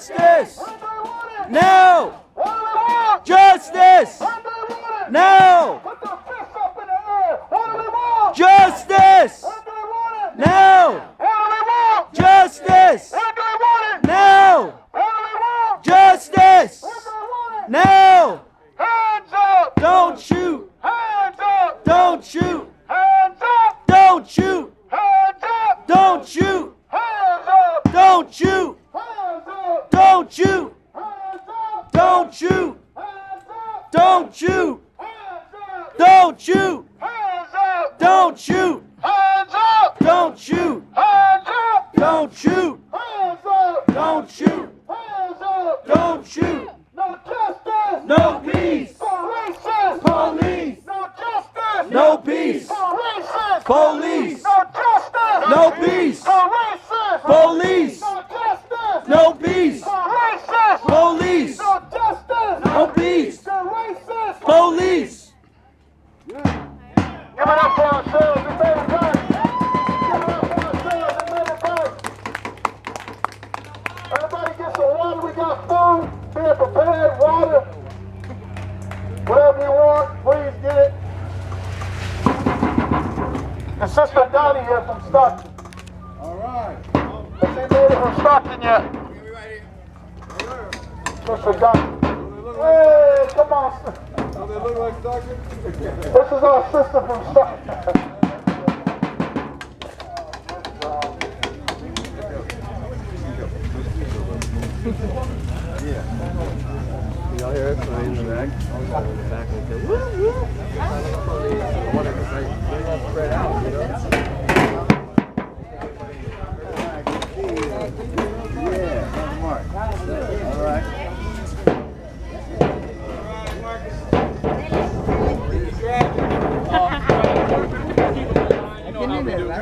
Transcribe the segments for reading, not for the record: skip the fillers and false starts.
Justice! Now! Justice! Now! Justice! Now! Justice! Now! Justice! Now! Hands up! Don't shoot! Hands up! Don't shoot! Hands up! Don't shoot! Hands up! Don't shoot! Hands up! Don't shoot! Hands up! Don't shoot! Hands up! Don't shoot! Hands up! Don't shoot! Hands up! Don't shoot! Hands up! Don't shoot! Hands up! Don't shoot! Hands up! Don't shoot! Hands up! Don't shoot! Hands up! Don't shoot! No justice! No peace! For racists! Police! No justice! No peace! For racists! Police! No justice! No peace! For racists! Police! No justice! No peace! For racists! Police! No justice! No peace! For racists! Police! Give it up for ourselves and men and boys. Give it up for ourselves and men and boys. Everybody get some water. We got food. Being prepared, water. Whatever you want, please get it. And Sister Donnie here from Stockton. All right. Has she made it from Stockton yet? Sister Donnie. Hey, come on, sister. Does it look like Stockton? This is our sister from Stockton. Y'all hear it? So in the back. In the back and say, woo, woo. I wanted to say, bring that spread out, you know? Yeah, Mark. All right.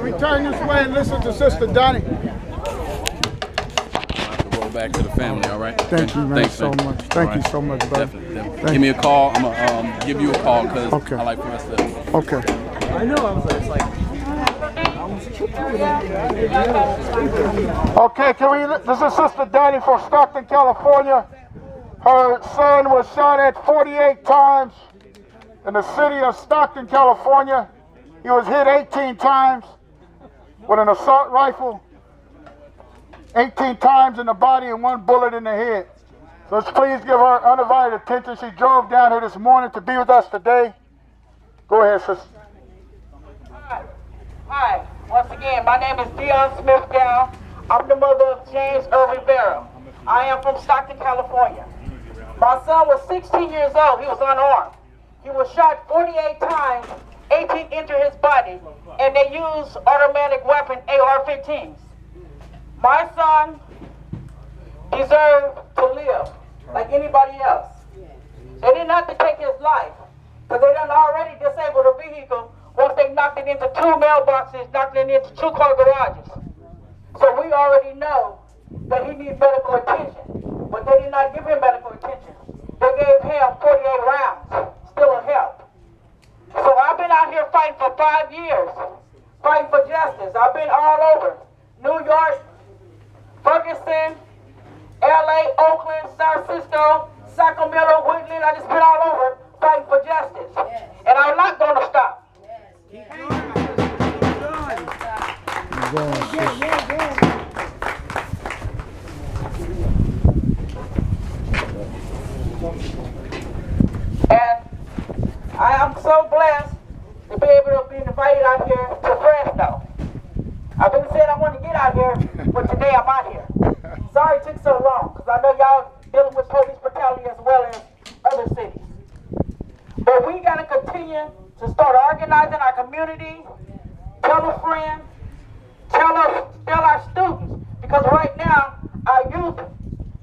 Return this way and listen to Sister Donnie. Roll back to the family, all right? Thank you, man, Thanks, so much. Thank you so much, brother. Definitely. Give me a call. I'm gonna give you a call because Okay. I like for us to. Okay. I know, I was like, it's like, Okay, this is Sister Donnie from Stockton, California. Her son was shot at 48 times in the city of Stockton, California. He was hit 18 times with an assault rifle, 18 times in the body and 1 bullet in the head. So let's please give her undivided attention. She drove down here this morning to be with us today. Go ahead, sister. Hi, once again, my name is Dionne Smithdowns. I'm the mother of James Rivera. I am from Stockton, California. My son was 16 years old. He was unarmed. He was shot 48 times, 18 into his body, and they used automatic weapon AR-15s. My son deserved to live like anybody else. They didn't have to take his life, because they done already disabled a vehicle once they knocked it into 2 mailboxes, knocked it into 2-car garages. So we already know that he needs medical attention, but they did not give him medical attention. They gave him 48 rounds, still a help. So I've been out here fighting for 5 years, fighting for justice. I've been all over. New York, Ferguson, LA, Oakland, San Francisco, Sacramento, Woodland. I just been all over fighting for justice. And I'm not going to stop. And I am so blessed to be able to be invited out here to Fresno. I've been saying I want to get out here, but today I'm out here. Sorry it took so long, because I know y'all dealing with police brutality as well as other cities. But we got to continue to start organizing our community, tell a friend, tell our students, because right now our youth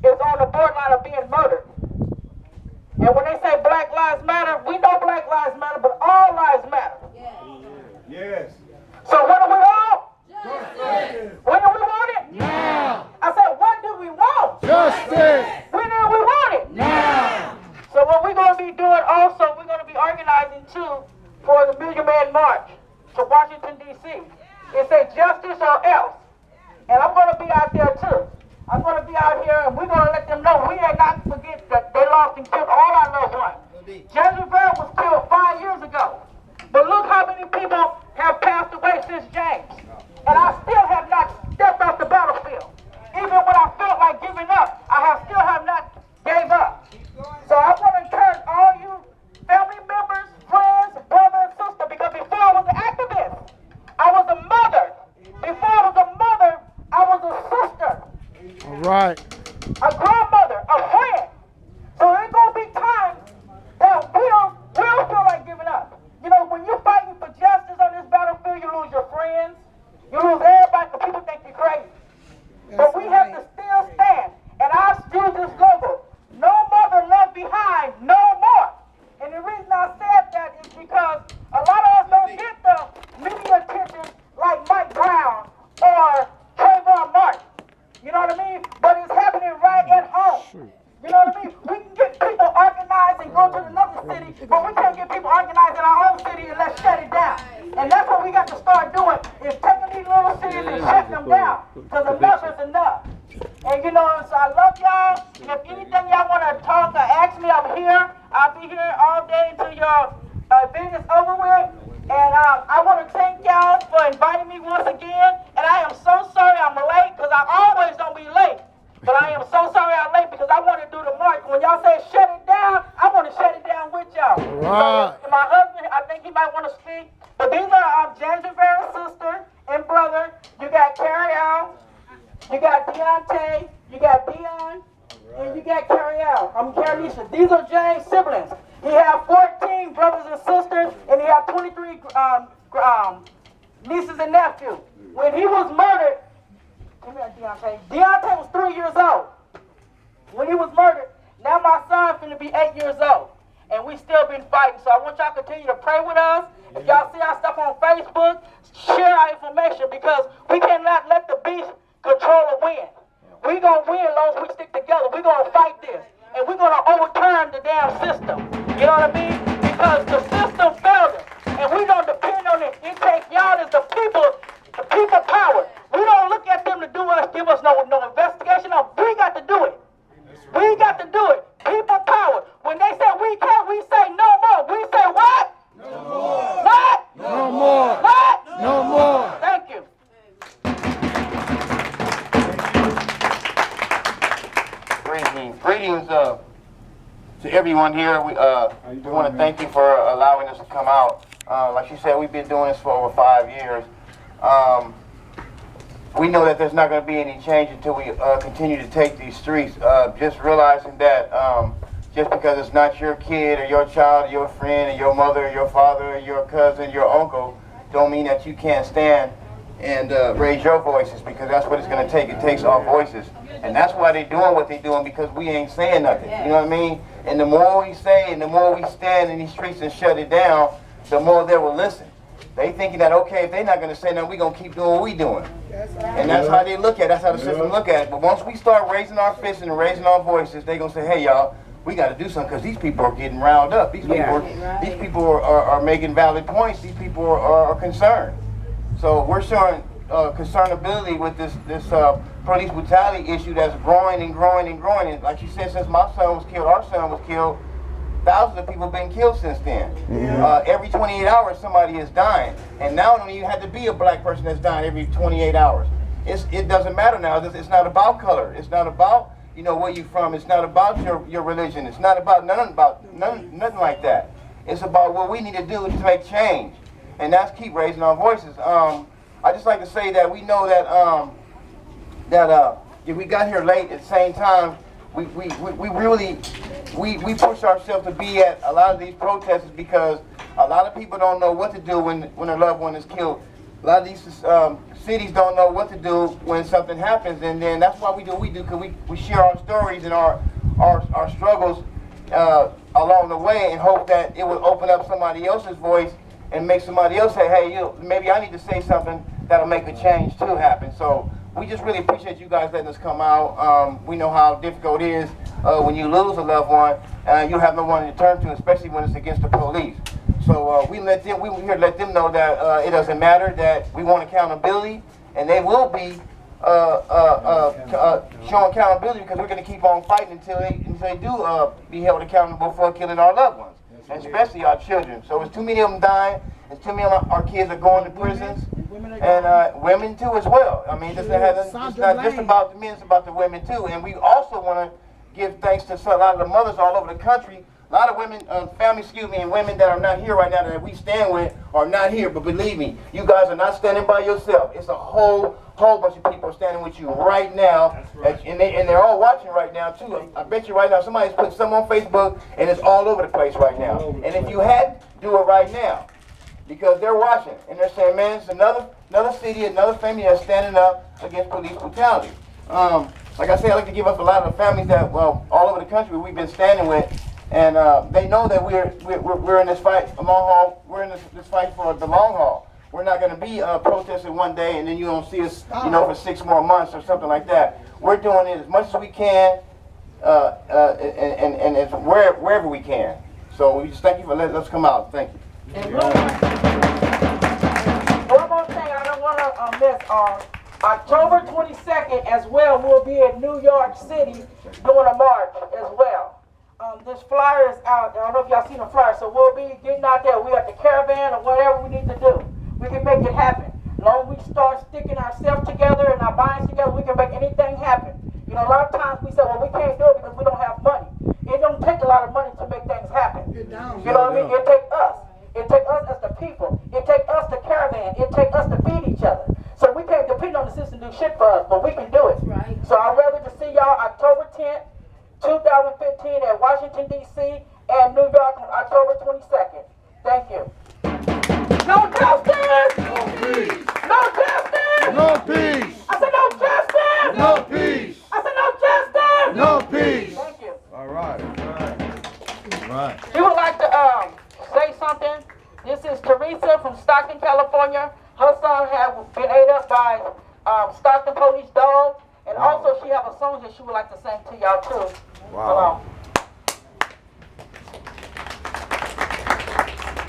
is on the borderline of being murdered. And when they say Black Lives Matter, we know Black Lives Matter, but all lives matter. yes. So what do we want? Justice. When do we want it? Now. I said, what do we want? Justice. When do we want it? Now. So what we're going to be doing also, we're going to be organizing too for the Million Man March to Washington, D.C. It's a justice or else. And I'm going to be out there too. I'm going to be out here and we're going to Right. A grandmother, a friend. So there's gonna be times that we don't feel like giving up. You know, when you're fighting for justice on this battlefield, you lose your friends, you lose everybody because people think you're crazy. But we have to still stand. And I use this logo, no mother left behind, no more. And the reason I said that is because a lot of us don't get the media attention like Mike Brown or Trayvon Martin. You know what I mean? But it's happening right at home. You know what I mean? We can get people organized and go to another city, but we can't get people organized in our own city and let's shut it down. And that's what we got to start doing, is taking these little cities and shutting them down. Because enough is enough. And you know, so I love y'all. And if anything y'all want to talk or ask me, I'm here. I'll be here all day until your event is over with. And I want to thank y'all for inviting me once again. And I am so sorry I'm late, because I always don't be late. But I am so sorry I'm late because I want to do the march. When y'all say shut it down, I want to shut it down with y'all. Right. So, my husband, I think he might want to speak. But these are James Rivera's sister and brother. You got Carrie Al, you got Deontay, you got Dionne, and you got Carrie Al. Carrie. These are James' siblings. He have 14 brothers and sisters, and he have 23 nieces and nephews. When he was murdered, Deontay was 3 years old when he was murdered. Now my son's finna be 8 years old, and we still been fighting. So I want y'all to continue to pray with us. If y'all see our stuff on Facebook, share our information, because we cannot let the beast control or win. We gonna win as long as we stick together. We gonna fight this, and we're gonna overturn the damn system. You know what I mean? Because the system failed us, and we don't depend on it. It takes y'all as the people power. We don't look at them to do us, give us no investigation. No, we got to do it. We got to do it. People power. When they say we can't, we say no more. We say what? No more. What? No more. What? No more. Thank you. Greetings to everyone here. We want to thank you for allowing us to come out. Like you said, we've been doing this for over 5 years. We know that there's not going to be any change until we continue to take these streets. Just realizing that just because it's not your kid or your child or your friend or your mother or your father or your cousin, your uncle, don't mean that you can't stand and raise your voices, because that's what it's going to take. It takes our voices. And that's why they're doing what they're doing, because we ain't saying nothing. You know what I mean? And the more we say and the more we stand in these streets and shut it down, the more they will listen. They thinking that, okay, if they're not going to say nothing, we're going to keep doing what we're doing. And that's how they look at it. That's how the system look at it. But once we start raising our fists and raising our voices, they're going to say, hey, y'all, we got to do something, because these people are getting riled up. These people are making valid points. These people are concerned. So we're showing concernability with this police brutality issue that's growing and growing and growing. And like you said, since my son was killed, our son was killed, thousands of people have been killed since then. Every 28 hours, somebody is dying. And now it don't even have to be a black person that's dying every 28 hours. It doesn't matter now. It's not about color. It's not about, you know, where you're from. It's not about your religion. It's not about nothing like that. It's about what we need to do to make change. And that's keep raising our voices. I just like to say that we know that if we got here late at the same time, we really push ourselves to be at a lot of these protests, because a lot of people don't know what to do when a loved one is killed. A lot of these cities don't know what to do when something happens, and then that's why we do what we do, because we share our stories and our struggles along the way, and hope that it will open up somebody else's voice and make somebody else say, hey, maybe I need to say something that'll make a change to happen. So we just really appreciate you guys letting us come out. We know how difficult it is when you lose a loved one. You have no one to turn to, especially when it's against the police. So we here to let them know that it doesn't matter, that we want accountability, and they will be showing accountability, because we're going to keep on fighting until they do be held accountable for killing our loved ones, and especially our children. So there's too many of them dying. There's too many of our kids are going to prisons, and women too as well. I mean, it's not just about the men, it's about the women too. And we also want to give thanks to a lot of the mothers all over the country A lot of women, families, and women that are not here right now that we stand with are not here. But believe me, you guys are not standing by yourself. It's a whole bunch of people standing with you right now. That's right. And they're all watching right now, too. I bet you right now somebody's put something on Facebook, and it's all over the place right now. And if you hadn't, do it right now. Because they're watching, and they're saying, man, it's another city, another family that's standing up against police brutality. Like I said, I like to give up a lot of the families that, well, all over the country we've been standing with, and they know that we're in this fight, a long haul. We're in this fight for the long haul. We're not going to be protesting one day and then you don't see us, for 6 more months or something like that. We're doing it as much as we can, and wherever we can. So we just thank you for letting us come out. Thank you. And one more thing I don't want to miss. October 22nd as well, we'll be in New York City doing a march as well. This flyer is out. I don't know if y'all seen the flyer, so we'll be getting out there. We got the caravan or whatever we need to do. We can make it happen. As long as we start sticking ourselves together and our minds together, we can make anything happen. You know, a lot of times we say, well, we can't do it because we don't have money. It don't take a lot of money to make things happen. You know what I mean? It takes us. It takes us as the people. It takes us the caravan. It takes us to feed each other. So we can't depend on the system to do shit for us, but we can do it. Right. So I'd rather to see y'all October 10th, 2015 at Washington, D.C. and New York on October 22nd. Thank you. No justice! No peace! No justice! No peace! I said no justice! No peace! I said no justice! No peace! Thank you. All right. All right. She would like to say something. This is Teresa from Stockton, California. Her son has been ate up by Stockton Police dog. And also she has a song that she would like to sing to y'all too. Wow.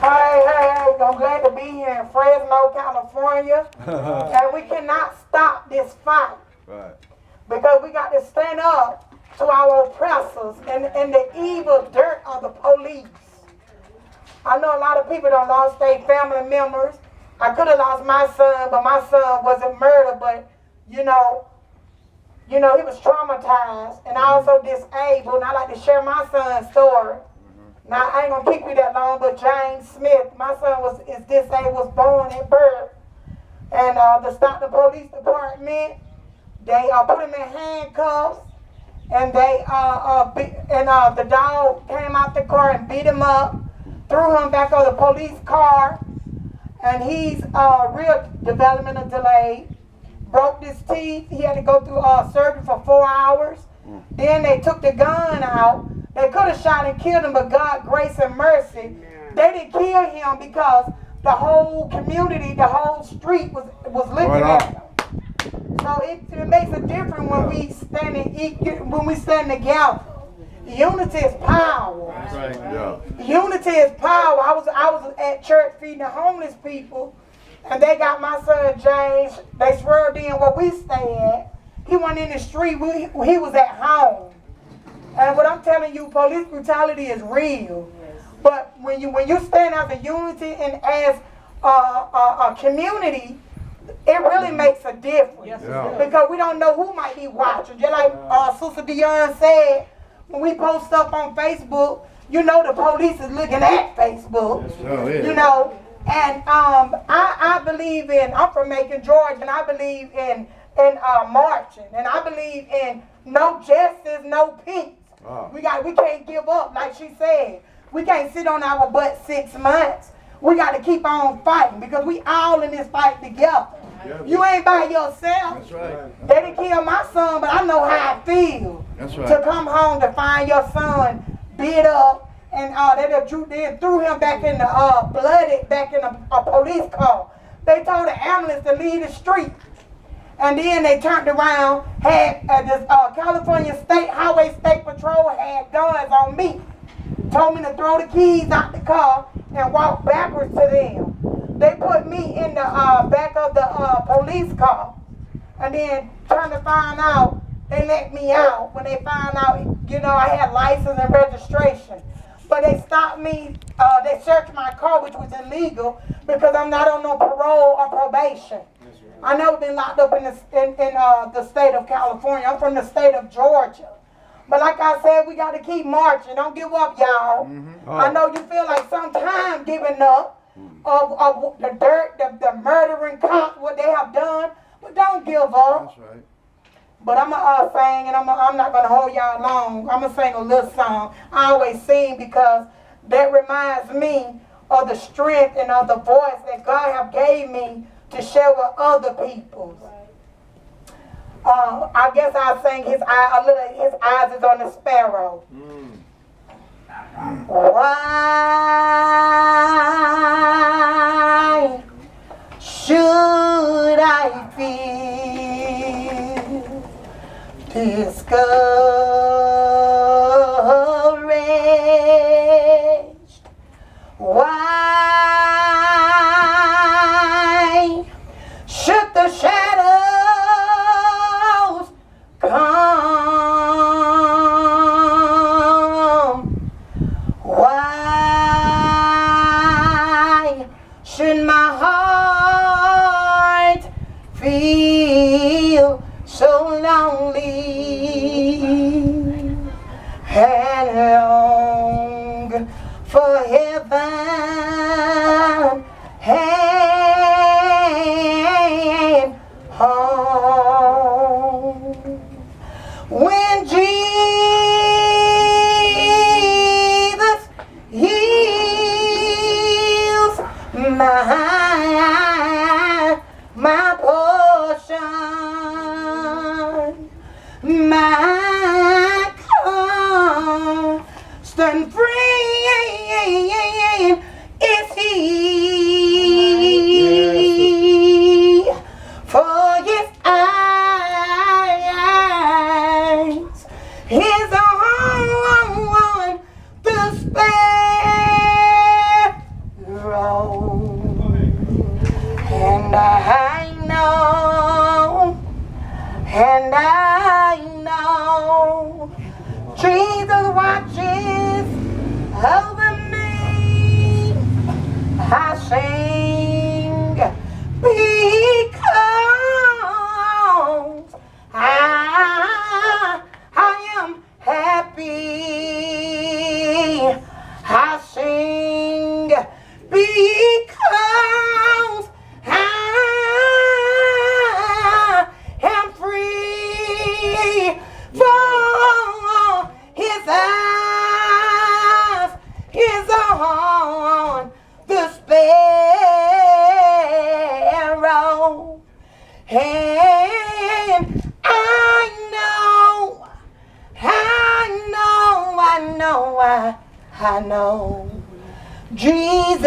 Hey, I'm glad to be here in Fresno, California. And we cannot stop this fight. Right. Because we got to stand up to our oppressors and the evil dirt of the police. I know a lot of people done lost their family members. I could have lost my son, but my son wasn't murdered, but you know, he was traumatized and also disabled. And I like to share my son's story. Now, I ain't going to keep you that long, but James Smith, my son is disabled, was born at birth. And the Stockton Police Department, they put him in handcuffs, and the dog came out the car and beat him up, threw him back on the police car, and he's real developmental delayed. Broke his teeth. He had to go through surgery for 4 hours. Then they took the gun out. They could have shot and killed him, but God, grace and mercy, they didn't kill him because the whole community, the whole street was looking at him. So it makes a difference when we stand together. Unity is power. That's right. Yeah. Unity is power. I was at church feeding the homeless people, and they got my son James. They swerved in where we stay at. He wasn't in the street. He was at home. And what I'm telling you, police brutality is real. But when you stand as a unity and as a community, it really makes a difference. Yes, because we don't know who might be watching. Just like Sister Dionne said, when we post stuff on Facebook, the police is looking at Facebook. You know, and I believe I'm from Macon, Georgia, and I believe in marching, and I believe in no justice, no peace. We can't give up, like she said. We can't sit on our butt 6 months. We got to keep on fighting because we all in this fight together. You ain't by yourself. That's right. They didn't kill my son, but I know how I feel. That's right. To come home to find your son beat up, and they threw him back in the blooded back in a police car. They told the ambulance to leave the street. And then they turned around, had this California Highway State Patrol had guns on me. Told me to throw the keys out the car and walk backwards to them. They put me in the back of the police car. And then turned to find out, they let me out when they found out, I had license and registration. But they stopped me, they searched my car, which was illegal, because I'm not on no parole or probation. I never been locked up in the state of California. I'm from the state of Georgia. But like I said, we got to keep marching. Don't give up, y'all. I know you feel like sometimes giving up of the dirt, the murdering cops, what they have done. But don't give up. That's right. But I'm going to sing, and I'm not going to hold y'all long. I'm going to sing a little song. I always sing because that reminds me of the strength and of the voice that God have gave me to share with other people. I guess I'll sing his eyes is on the sparrow. Why should I feel discouraged? Why should the shadows come? Why should my heart feel so lonely and long for heaven and home? When Jesus heals my portion, my constant friend is He. For His eyes, His on the sparrow, and I know Jesus watches over me. I sing because I am happy. I sing because I am free. For His eyes is on the sparrow, and I know Jesus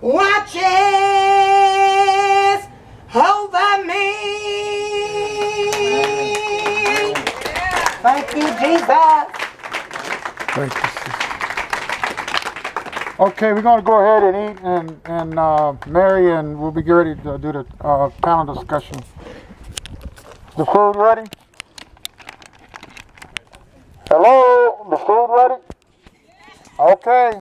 watches over me. Thank you, Jesus. Thank you, sister. Okay, we're going to go ahead and eat and Mary, and we'll be ready to do the panel discussion. The food ready? Hello? The food ready? Okay.